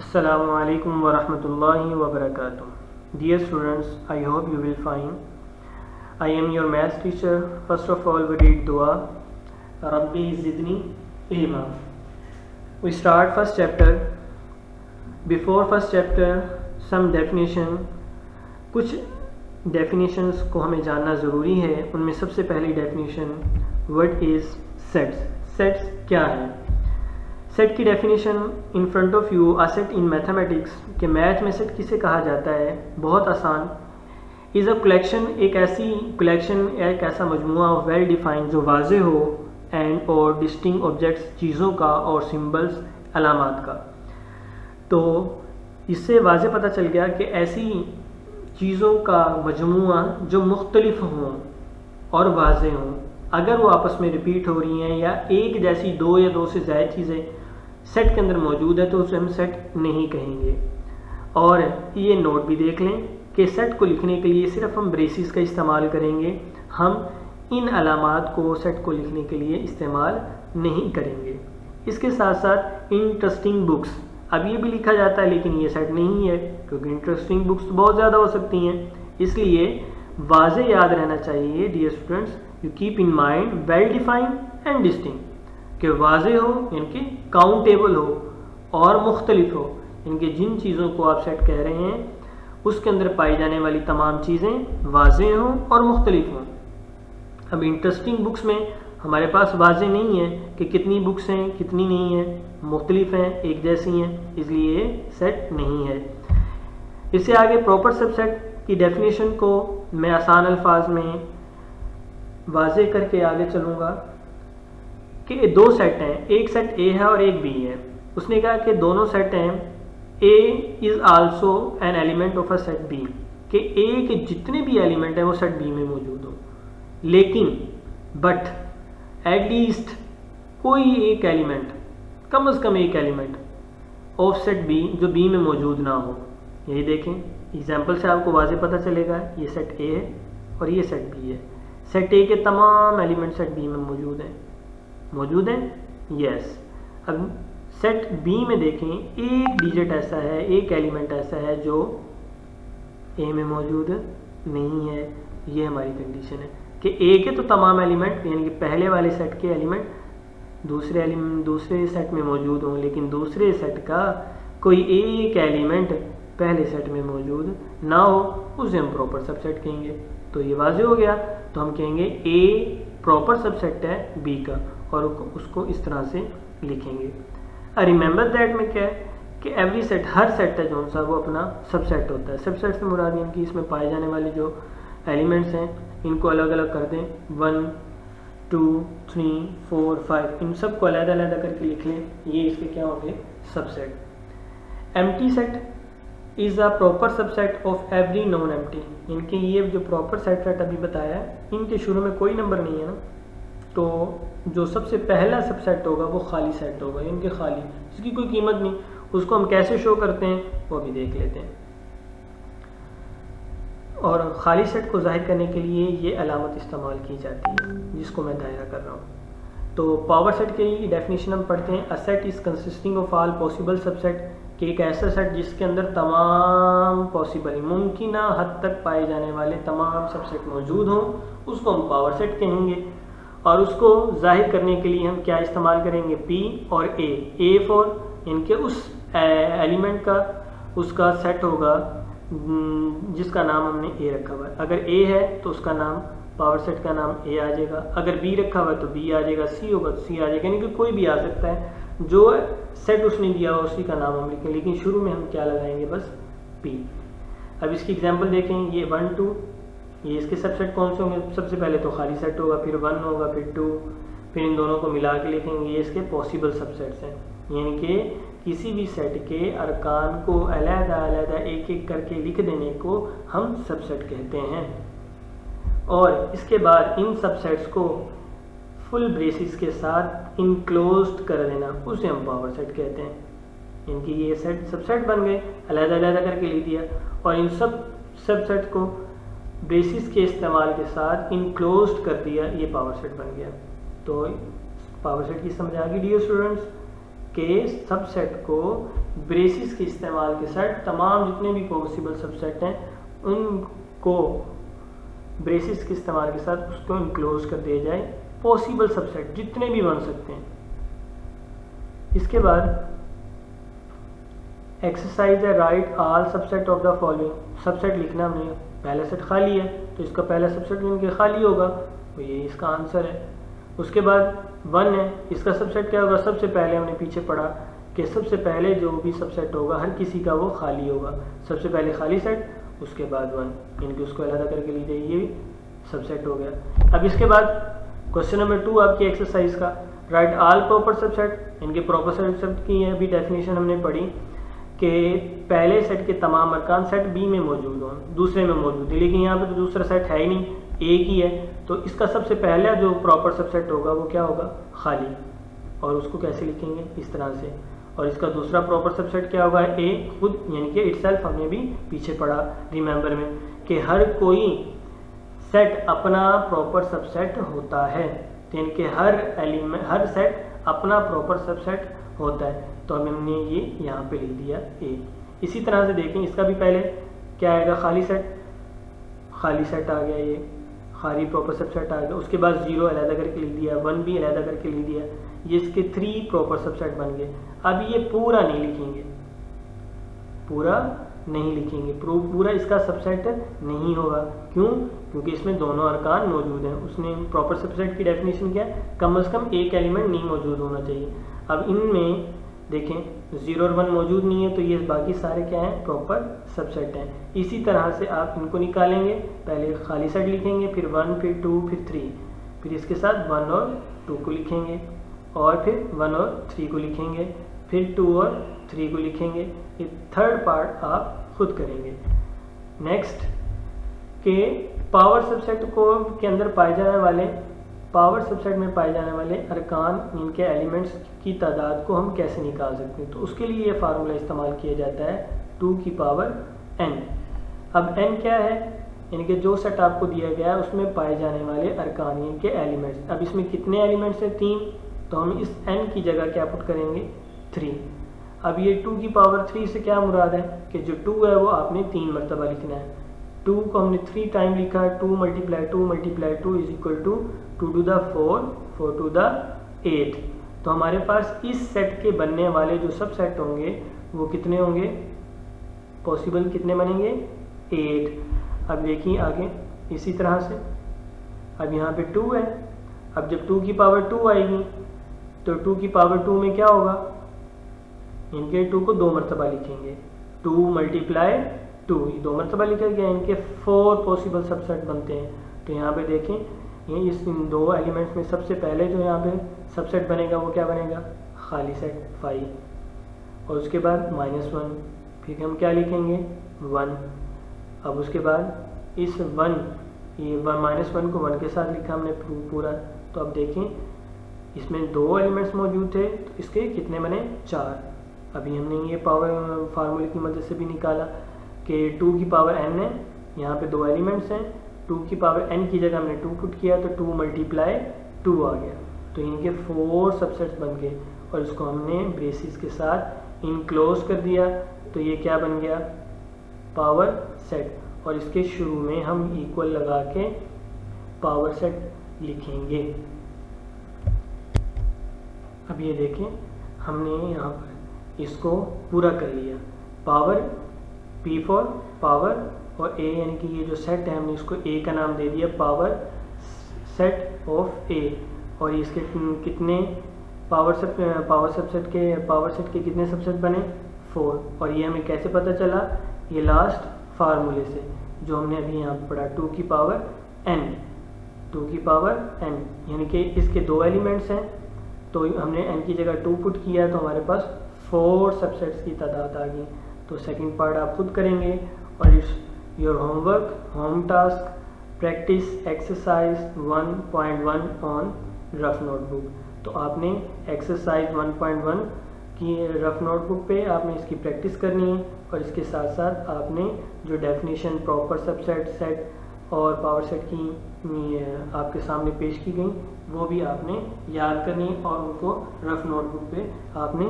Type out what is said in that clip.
Assalamu alaikum wa rahmatullahi wa barakatuh. Dear students, I hope you will fine. I am your maths teacher. First of all, we read dua. Rabbi zidni ilma. We start first chapter. Before first chapter, some definition. कुछ definitions को हमें जानना ज़रूरी है. उनमें सबसे पहली definition, what is sets? Sets क्या है? सेट की definition in front of you. A set in mathematics के मैथ में सेट किसे कहा जाता है? बहुत आसान. इज़ अ कलेक्शन, एक ऐसी कलेक्शन, एक ऐसा मजमुआ ऑफ वेल डिफाइंड जो वाजे हो एंड और डिस्टिंक्ट ऑब्जेक्ट्स, चीज़ों का और सिंबल्स, अलामात का. तो इससे वाजे पता चल गया कि ऐसी चीज़ों का मजमुआ जो मुख्तलिफ हों और वाजे हों, अगर वो आपस में रिपीट हो रही हैं या एक जैसी दो या दो से ज़्यादा चीज़ें सेट के अंदर मौजूद है तो उसे हम सेट नहीं कहेंगे. और ये नोट भी देख लें कि सेट को लिखने के लिए सिर्फ हम ब्रेसिस का इस्तेमाल करेंगे, हम इन अलामात को सेट को लिखने के लिए इस्तेमाल नहीं करेंगे. इसके साथ साथ इंटरेस्टिंग बुक्स, अब ये भी लिखा जाता है लेकिन ये सेट नहीं है क्योंकि इंटरेस्टिंग बुक्स तो बहुत ज़्यादा हो सकती हैं. इसलिए वाजे याद रहना चाहिए. Dear students, you keep in mind well defined and distinct, कि वाजे हो इनके काउंटेबल हो और मुख्तलिफ हो. इनके जिन चीज़ों को आप सेट कह रहे हैं उसके अंदर पाई जाने वाली तमाम चीज़ें वाजे हों और मुख्तलिफ हों. अब इंटरेस्टिंग बुक्स में हमारे पास वाजे नहीं है कि कितनी बुक्स हैं कितनी नहीं है, मुख्तलिफ हैं, एक जैसी हैं, इसलिए सेट नहीं है. इससे आगे प्रॉपर सबसेट की डेफिनेशन को मैं आसान अल्फाज में वाजे करके आगे चलूँगा कि दो सेट हैं, एक सेट ए है और एक बी है. उसने कहा कि दोनों सेट हैं. A is also an element of a set B, कि ए के जितने भी एलिमेंट हैं वो सेट बी में मौजूद हो, लेकिन बट एट लीस्ट कोई एक एलिमेंट, कम से कम एक एलिमेंट ऑफ सेट बी जो बी में मौजूद ना हो. यही देखें, एग्जाम्पल से आपको वाज़े पता चलेगा. ये सेट ए है और ये सेट बी है. सेट ए के तमाम एलिमेंट सेट बी में मौजूद हैं. यस. अब सेट बी में देखें, एक डिजिट ऐसा है, एक एलिमेंट ऐसा है जो ए में मौजूद नहीं है. ये हमारी कंडीशन है कि ए के तो तमाम एलिमेंट, यानी कि पहले वाले सेट के एलिमेंट दूसरे सेट में मौजूद हों, लेकिन दूसरे सेट का कोई एक एलिमेंट पहले सेट में मौजूद ना हो, उसे हम प्रॉपर सबसेट कहेंगे. तो ये वाज़ेह हो गया. तो हम कहेंगे ए प्रॉपर सबसेट है बी का और उसको इस तरह से लिखेंगे. रिमेंबर दैट में क्या है कि एवरी सेट, हर सेट है जो सा वो अपना सबसेट होता है. सबसेट से मुराद यानी कि इसमें पाए जाने वाले जो एलिमेंट्स हैं इनको अलग अलग कर दें. 1 2 3 4 5 इन सब को अलग-अलग करके लिख लें. ये इसके क्या होंगे? Subset. Empty set is a proper subset of every non empty. इनके ये जो प्रॉपर सेट अभी बताया है, इनके शुरू में कोई नंबर नहीं है ना, तो जो सबसे पहला सबसेट होगा वो खाली सेट होगा. इनके खाली, इसकी कोई कीमत नहीं. उसको हम कैसे शो करते हैं वो भी देख लेते हैं. और खाली सेट को जाहिर करने के लिए ये अलामत इस्तेमाल की जाती है जिसको मैं दायरा कर रहा हूँ. तो पावर सेट की डेफिनेशन हम पढ़ते हैं. A set is consisting of all possible subset, कि एक ऐसा सेट जिसके अंदर तमाम पॉसिबल, मुमकिन हद तक पाए जाने वाले तमाम सबसेट मौजूद हों, उसको हम पावर सेट कहेंगे. और उसको जाहिर करने के लिए हम क्या इस्तेमाल करेंगे? पी और ए फॉर इनके उस एलिमेंट का उसका सेट होगा जिसका नाम हमने ए रखा हुआ है. अगर ए है तो उसका नाम, पावर सेट का नाम ए आ जाएगा. अगर बी रखा हुआ है तो बी आ जाएगा. सी होगा तो सी आ जाएगा. यानी कि कोई भी आ सकता है, जो सेट उसने दिया हो उसी का नाम हम लिखें, लेकिन शुरू में हम क्या लगाएंगे? बस पी. अब इसकी एग्जांपल देखें. ये 1 2, ये इसके सबसेट कौन से होंगे? सबसे पहले तो खाली सेट होगा, फिर 1 होगा, फिर 2, फिर इन दोनों को मिला के लिखेंगे. ये इसके पॉसिबल सबसेट्स हैं, यानी कि किसी भी सेट के अरकान को अलग-अलग एक एक करके लिख देने को हम सबसेट कहते हैं. और इसके बाद इन सबसेट्स को फुल ब्रेसिस के साथ इनक्लोज्ड कर देना, उसे हम पावर सेट कहते हैं. इनकी ये सेट सबसेट बन गए, अलग-अलग करके लिख दिया और इन सब सबसेट को ब्रेसिस के इस्तेमाल के साथ इनक्लोज्ड कर दिया, ये पावर सेट बन गया. तो पावर सेट की समझ आ गई डियर स्टूडेंट्स के सबसेट को ब्रेसिस के इस्तेमाल के साथ तमाम जितने भी पॉसिबल सबसेट हैं उनको ब्रेसिस के इस्तेमाल के साथ उसको इनक्लोज कर दिया जाए, पॉसिबल सबसेट जितने भी बन सकते हैं। इसके बाद एक्सरसाइज है right all subset of the following. Subset लिखना हमने, पहला सेट खाली है तो इसका पहला सबसेट इनके खाली होगा, तो ये इसका आंसर है। उसके बाद 1 है, इसका सबसेट क्या होगा, सबसे पहले हमने पीछे पढ़ा कि सबसे पहले जो भी सबसेट होगा हर किसी का वो खाली होगा, सबसे पहले खाली सेट उसके बाद 1, इनके उसको अलग करके लीजिए, ये भी सबसेट हो गया। अब इसके बाद क्वेश्चन नंबर 2 आपकी एक्सरसाइज का, राइट ऑल प्रॉपर सबसेट। इनके प्रॉपर सबसेट की अभी डेफिनेशन हमने पढ़ी कि पहले सेट के तमाम अरकान सेट बी में मौजूद हों, दूसरे में मौजूद है, लेकिन यहाँ पे तो दूसरा सेट है ही नहीं, एक ही है, तो इसका सबसे पहला जो प्रॉपर सबसेट होगा वो क्या होगा, खाली, और उसको कैसे लिखेंगे, इस तरह से। और इसका दूसरा प्रॉपर सबसेट क्या होगा, ए खुद, यानी कि इटसेल्फ, हमने भी पीछे पढ़ा रिमेंबर में कि हर कोई सेट अपना प्रॉपर सबसेट होता है, यानी कि हर एलिमेंट, हर सेट अपना प्रॉपर सबसेट होता है, तो हमने ये यहाँ पे लिख दिया ए। इसी तरह से देखें, इसका भी पहले क्या आएगा, खाली सेट आ गया, ये खाली प्रॉपर सबसेट आ गया, उसके बाद 0 अलग करके लिख दिया, 1 भी अलग करके लिख दिया, ये इसके 3 प्रॉपर सबसेट बन गए। अब ये पूरा नहीं लिखेंगे, पूरा इसका सबसेट नहीं होगा, क्यों, क्योंकि इसमें दोनों अरकान मौजूद हैं। उसने प्रॉपर सबसेट की डेफिनेशन क्या है, कम से कम एक एलिमेंट नहीं मौजूद होना चाहिए। अब इनमें देखें 0 और 1 मौजूद नहीं है, तो ये बाकी सारे क्या हैं, प्रॉपर सबसेट हैं। इसी तरह से आप इनको निकालेंगे, पहले खाली सेट लिखेंगे, फिर 1, फिर 2, फिर 3, फिर इसके साथ 1 और 2 को लिखेंगे, और फिर 1 और 3 को लिखेंगे, फिर 2 और 3 को लिखेंगे। ये थर्ड पार्ट आप खुद करेंगे। नेक्स्ट के पावर सबसेट को के अंदर पाए जाने वाले, पावर सबसेट में पाए जाने वाले अरकान, इनके एलिमेंट्स की तादाद को हम कैसे निकाल सकते हैं, तो उसके लिए ये फार्मूला इस्तेमाल किया जाता है 2 की पावर n। अब n क्या है, इनके जो सेट आपको दिया गया है उसमें पाए जाने वाले अरकान, इनके एलिमेंट्स। अब इसमें कितने एलिमेंट्स हैं, 3, तो हम इस n की जगह क्या पुट करेंगे, 3। अब ये 2 की पावर 3 से क्या मुराद है कि जो 2 है वो आपने 3 मरतबा लिखना है। 2 को हमने 3 टाइम लिखा है, 2 × 2 is equal to 2 to the 4, 4 to the 8। तो हमारे पास इस सेट के बनने वाले जो सब सेट होंगे वो कितने होंगे, पॉसिबल कितने बनेंगे, 8। अब देखिए आगे इसी तरह से, अब यहाँ पे 2 है, अब जब 2 की पावर 2 आएगी तो 2 की पावर 2 में क्या होगा, इनके 2 को 2 मरतबा लिखेंगे, 2 × 2, ये 2 मरतबा लिखा गया, इनके 4 पॉसिबल सबसेट बनते हैं। तो यहाँ पे देखें, ये इस इन 2 एलिमेंट्स में सबसे पहले जो यहाँ पे सबसेट बनेगा वो क्या बनेगा, खाली सेट 5, और उसके बाद -1, फिर हम क्या लिखेंगे, 1। अब उसके बाद इस 1, ये -1 को 1 के साथ लिखा हमने पूरा। तो अब देखें इसमें 2 एलिमेंट्स मौजूद थे, तो इसके कितने बने, 4। अभी हमने ये पावर फार्मूले की मदद से भी निकाला कि 2 की पावर n है, यहाँ पे 2 एलिमेंट्स हैं, 2 की पावर n की जगह हमने 2 पुट किया तो 2 × 2 आ गया, तो इनके 4 सबसेट्स बन गए, और इसको हमने ब्रेसिस के साथ इनक्लोज कर दिया, तो ये क्या बन गया, पावर सेट। और इसके शुरू में हम इक्वल लगा के पावर सेट लिखेंगे। अब ये देखें, हमने यहाँ पर इसको पूरा कर लिया, पावर P फॉर पावर और A, यानी कि ये जो सेट है हमने इसको A का नाम दे दिया, पावर सेट ऑफ A। और इसके कितने पावर सेट के कितने सबसेट बने, 4। और ये हमें कैसे पता चला, ये लास्ट फार्मूले से जो हमने अभी यहाँ पढ़ा, 2 की पावर n, यानी कि इसके 2 एलिमेंट्स हैं, तो हमने n की जगह 2 पुट किया तो हमारे पास 4 सबसेट्स की तादाद आ गई। तो सेकंड पार्ट आप खुद करेंगे, और it's your homework, home task, practice exercise 1.1 on rough notebook. तो आपने एक्सरसाइज 1.1 की रफ नोटबुक पे आपने इसकी प्रैक्टिस करनी है, और इसके साथ साथ आपने जो डेफिनेशन प्रॉपर सबसेट, सेट और पावर सेट की आपके सामने पेश की गई वो भी आपने याद करनी, और उनको रफ नोटबुक पे आपने